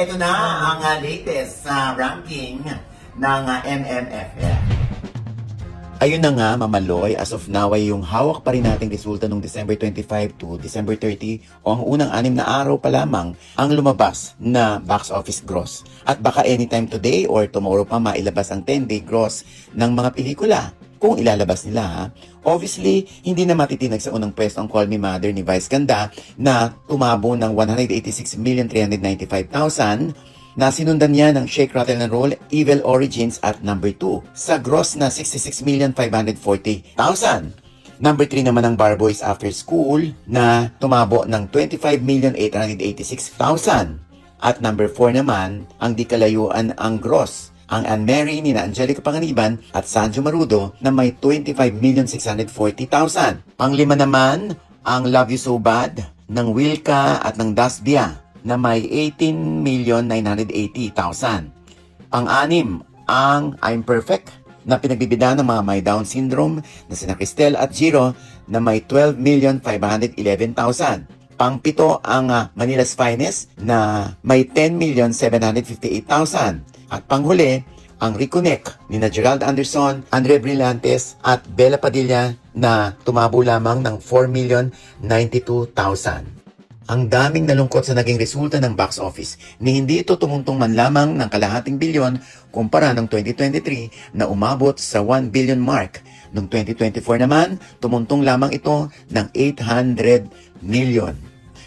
Ito na ang latest sa ranking ng MMFF. Ayun na nga, Mamaloy, as of now ay yung hawak pa rin nating resulta noong December 25 to December 30 o ang unang 6 na araw pa lamang ang lumabas na box office gross. At baka anytime today or tomorrow pa mailabas ang 10-day gross ng mga pelikula. Kung ilalabas nila ha. Obviously, hindi na matitinag sa unang pwesto ang Call Me Mother ni Vice Ganda na tumabo ng 186,395,000 na sinundan niya ng Shake, Rattle and Roll, Evil Origins at number 2 sa gross na 66,540,000. Number 3 naman ang Bar Boys After School na tumabo ng 25,886,000. At number 4 naman ang Di Kalayuan ang gross, ang Anne Mary ni Angelica Panganiban at Sanjo Marudo na may 25,640,000. Panglima naman ang Love You So Bad ng Wilka at ng Dasbia na may 18,980,000. Ang 6 ang I'm Perfect na pinagbibida ng mga may Down syndrome na sina Cristel at Jiro na may 12,511,000. Pang-7 ang Manila's Finest na may 10,758,000. At panghuli, ang Reconnect ni Gerald Anderson, Andre Brillantes at Bella Padilla na tumabo lamang ng 4,092,000. Ang daming nalungkot sa naging resulta ng box office ni hindi ito tumuntong man lamang ng kalahating bilyon kumpara ng 2023 na umabot sa 1 billion mark. Noong 2024 naman, tumuntong lamang ito ng 800 million.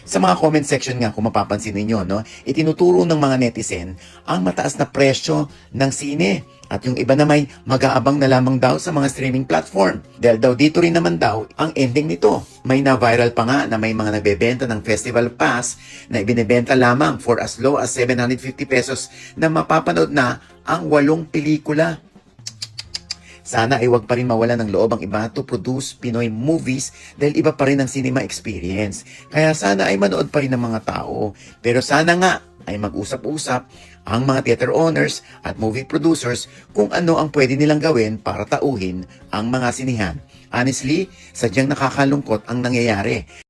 Sa mga comment section nga kung mapapansin ninyo, no, itinuturo ng mga netizen ang mataas na presyo ng sine at yung iba na may mag-aabang na lamang daw sa mga streaming platform. Dahil daw dito rin naman daw ang ending nito. May na-viral pa nga na may mga nagbebenta ng festival pass na ibinebenta lamang for as low as 750 pesos na mapapanood na ang 8 pelikula. Sana ay wag pa rin mawala ng loob ang iba to produce Pinoy movies dahil iba pa rin ang cinema experience. Kaya sana ay manood pa rin ng mga tao. Pero sana nga ay mag-usap-usap ang mga theater owners at movie producers kung ano ang pwede nilang gawin para tauhin ang mga sinihan. Honestly, sadyang nakakalungkot ang nangyayari.